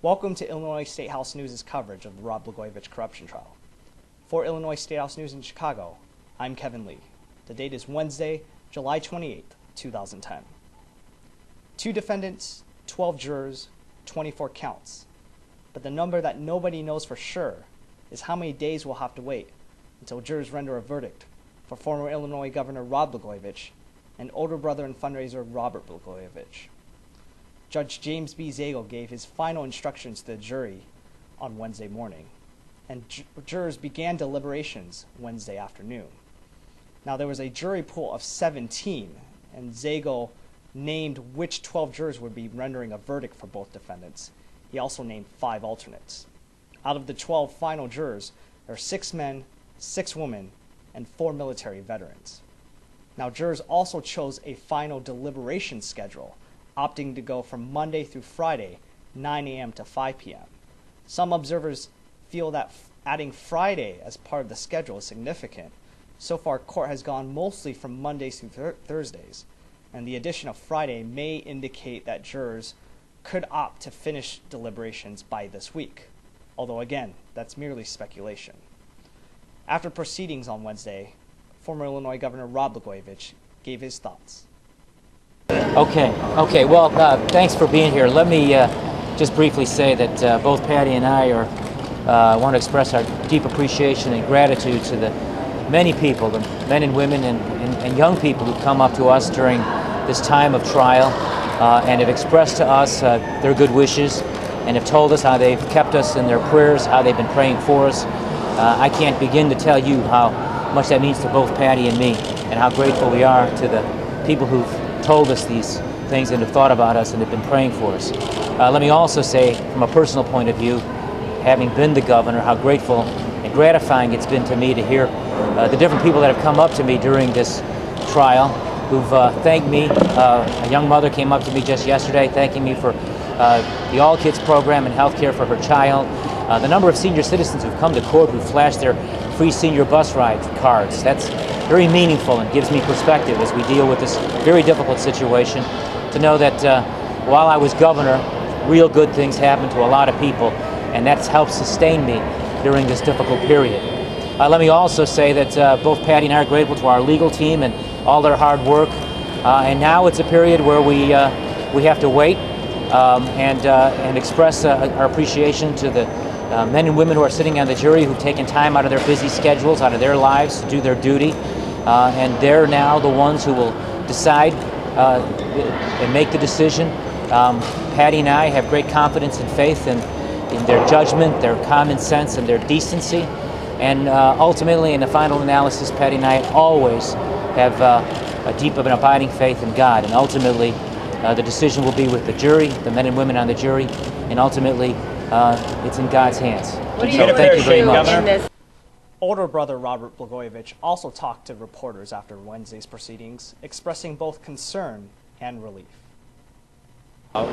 Welcome to Illinois State House News' coverage of the Rod Blagojevich corruption trial. For Illinois State House News in Chicago, I'm Kevin Lee. The date is Wednesday, July 28, 2010. 2 defendants, 12 jurors, 24 counts. But the number that nobody knows for sure is how many days we'll have to wait until jurors render a verdict for former Illinois Governor Rod Blagojevich and older brother and fundraiser Robert Blagojevich. Judge James B. Zagel gave his final instructions to the jury on Wednesday morning, and jurors began deliberations Wednesday afternoon. Now, there was a jury pool of 17, and Zagel named which 12 jurors would be rendering a verdict for both defendants. He also named 5 alternates. Out of the 12 final jurors, there are 6 men, 6 women, and 4 military veterans. Now, jurors also chose a final deliberation schedule, opting to go from Monday through Friday, 9 a.m. to 5 p.m. Some observers feel that adding Friday as part of the schedule is significant. So far, court has gone mostly from Mondays through Thursdays, and the addition of Friday may indicate that jurors could opt to finish deliberations by this week, although again, that's merely speculation. After proceedings on Wednesday, former Illinois Governor Rod Blagojevich gave his thoughts. Okay. Well, thanks for being here. Let me just briefly say that both Patty and I want to express our deep appreciation and gratitude to the many people, the men and women and young people who come up to us during this time of trial and have expressed to us their good wishes and have told us how they've kept us in their prayers, how they've been praying for us. I can't begin to tell you how much that means to both Patty and me, and how grateful we are to the people who've told us these things and have thought about us and have been praying for us. Let me also say, from a personal point of view, having been the governor, how grateful and gratifying it's been to me to hear the different people that have come up to me during this trial, who've thanked me. A young mother came up to me just yesterday thanking me for the All Kids program and health care for her child. The number of senior citizens who've come to court who flashed their free senior bus ride cards. That's very meaningful and gives me perspective as we deal with this very difficult situation, to know that while I was governor, real good things happened to a lot of people, and that's helped sustain me during this difficult period. Let me also say that both Patty and I are grateful to our legal team and all their hard work, and now it's a period where we have to wait and express our appreciation to the men and women who are sitting on the jury, who've taken time out of their busy schedules, out of their lives to do their duty. And they're now the ones who will decide and make the decision. Patty and I have great confidence and faith in their judgment, their common sense, and their decency. And ultimately, in the final analysis, Patty and I always have a deep and abiding faith in God. And ultimately, the decision will be with the jury, the men and women on the jury, and ultimately, it's in God's hands. What do you thank you very much. Older brother Robert Blagojevich also talked to reporters after Wednesday's proceedings, expressing both concern and relief.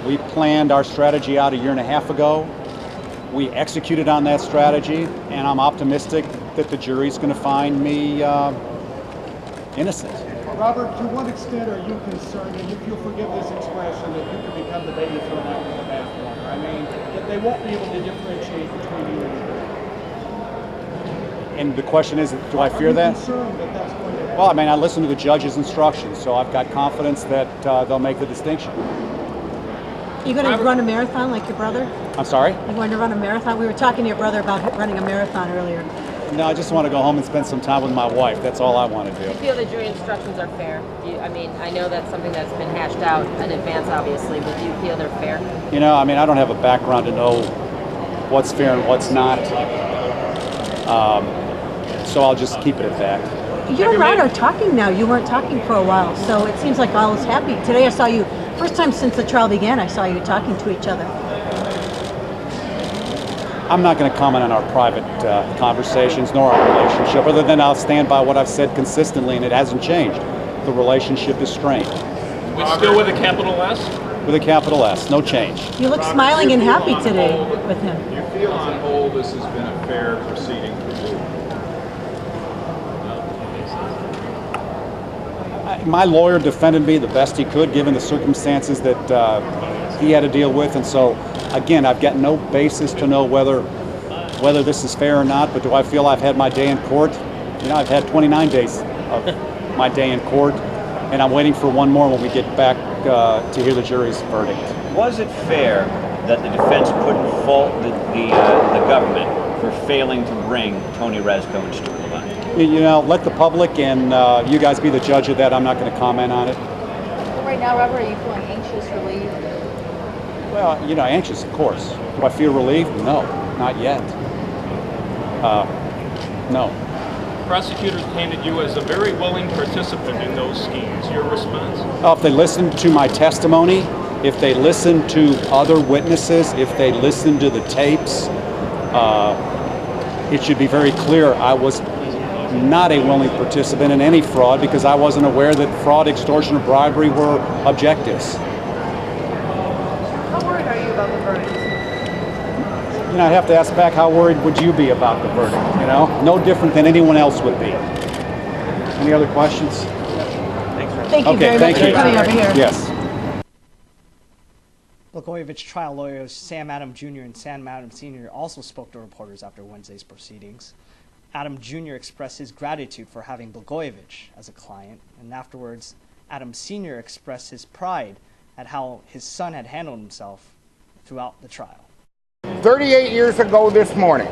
We planned our strategy out 1.5 years ago. We executed on that strategy, and I'm optimistic that the jury's going to find me innocent. Robert, to what extent are you concerned, and if you'll forgive this expression, that you could become the baby thrown out with the bathwater? I mean, that they won't be able to differentiate between you and the jury. And the question is, do I fear that? Concerned that that's going to happen? Well, I mean, I listen to the judge's instructions, so I've got confidence that they'll make the distinction. You going to run a marathon like your brother? I'm sorry? You're going to run a marathon? We were talking to your brother about running a marathon earlier. No, I just want to go home and spend some time with my wife. That's all I want to do. Do you feel the jury instructions are fair? I mean, I know that's something that's been hashed out in advance, obviously, but do you feel they're fair? You know, I mean, I don't have a background to know what's fair and what's not. So I'll just keep it at that. You and Rod are talking now. You weren't talking for a while, so it seems like all is happy. Today I saw you, first time since the trial began, I saw you talking to each other. I'm not going to comment on our private conversations nor our relationship, other than I'll stand by what I've said consistently, and it hasn't changed. The relationship is strained. We're still with a capital S? With a capital S, no change. You look smiling and happy today with him. Do you feel on whole this has been a fair proceeding for you? My lawyer defended me the best he could, given the circumstances that he had to deal with. And so, again, I've got no basis to know whether this is fair or not, but do I feel I've had my day in court? You know, I've had 29 days of my day in court, and I'm waiting for one more when we get back to hear the jury's verdict. Was it fair that the defense couldn't fault the government for failing to bring Tony Rezko and Stuart Levine? You know, let the public and you guys be the judge of that. I'm not going to comment on it. Well, right now, Robert, are you feeling anxious, relieved? Well, you know, anxious, of course. Do I feel relieved? No, not yet. No. Prosecutors painted you as a very willing participant in those schemes. Your response? If they listen to my testimony, if they listen to other witnesses, if they listen to the tapes, it should be very clear I was not a willing participant in any fraud because I wasn't aware that fraud, extortion, or bribery were objectives. How worried are you about the verdict? You know, I'd have to ask back, how worried would you be about the verdict? You know, no different than anyone else would be. Any other questions? Thank you very much for coming over here. Yes. Blagojevich trial lawyers Sam Adam Jr. and Sam Adam Sr. also spoke to reporters after Wednesday's proceedings. Adam Jr. expressed his gratitude for having Blagojevich as a client, and afterwards, Adam Sr. expressed his pride at how his son had handled himself throughout the trial. 38 years ago this morning,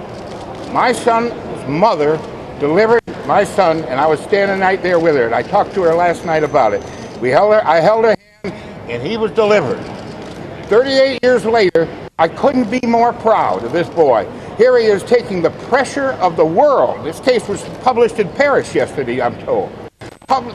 my son's mother delivered my son, and I was standing right there with her, and I talked to her last night about it. I held her hand, and he was delivered. 38 years later, I couldn't be more proud of this boy. Here he is taking the pressure of the world. This case was published in Paris yesterday, I'm told.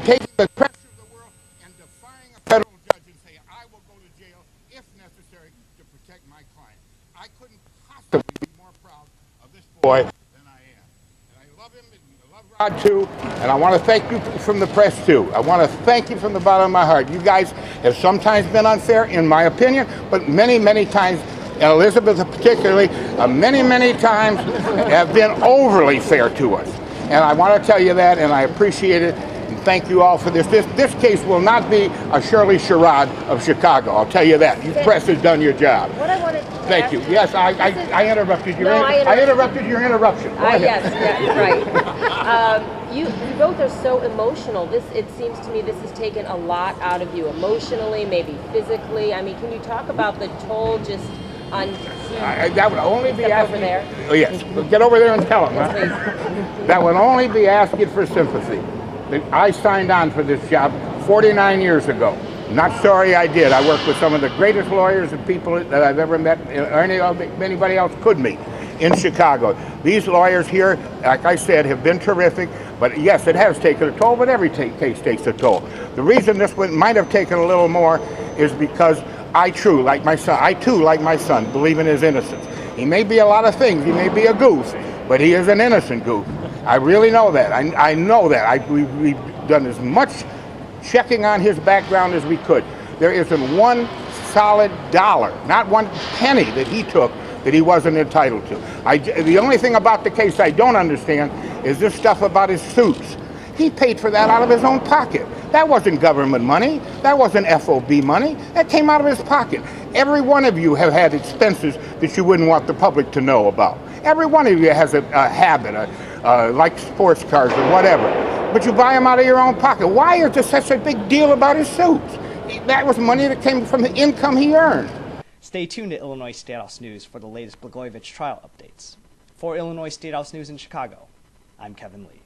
Taking the pressure of the world and defying a federal judge and saying, I will go to jail if necessary to protect my client. I couldn't possibly be more proud of this boy than I am. And I love him, and I love Rod too, and I want to thank you from the press too. I want to thank you from the bottom of my heart. You guys have sometimes been unfair, in my opinion, but many, many times, and Elizabeth particularly, many, many times have been overly fair to us. And I want to tell you that, and I appreciate it. And thank you all for this. This case will not be a Shirley Sherrod of Chicago. I'll tell you that. You press has done your job. What I wanted to Thank you. Yes, I interrupted you. I interrupted your interruption. Go ahead. Yes, right. You both are so emotional. It seems to me this has taken a lot out of you emotionally, maybe physically. I mean, can you talk about the toll just on... that would only be asking... over there. Oh, yes. Get over there and tell him. Yes, huh? That would only be asking for sympathy. I signed on for this job 49 years ago. Not sorry I did. I worked with some of the greatest lawyers and people that I've ever met, or anybody else could meet in Chicago. These lawyers here, like I said, have been terrific, but yes, it has taken a toll, but every case takes a toll. The reason this one might have taken a little more is because I too, like my son, believe in his innocence. He may be a lot of things. He may be a goof, but he is an innocent goof. I really know that. I know that. We've done as much checking on his background as we could. There isn't one solid dollar, not one penny that he took that he wasn't entitled to. The only thing about the case I don't understand is this stuff about his suits. He paid for that out of his own pocket. That wasn't government money. That wasn't FOB money. That came out of his pocket. Every one of you have had expenses that you wouldn't want the public to know about. Every one of you has a habit, like sports cars or whatever. But you buy them out of your own pocket. Why is there such a big deal about his suits? That was money that came from the income he earned. Stay tuned to Illinois State House News for the latest Blagojevich trial updates. For Illinois State House News in Chicago, I'm Kevin Lee.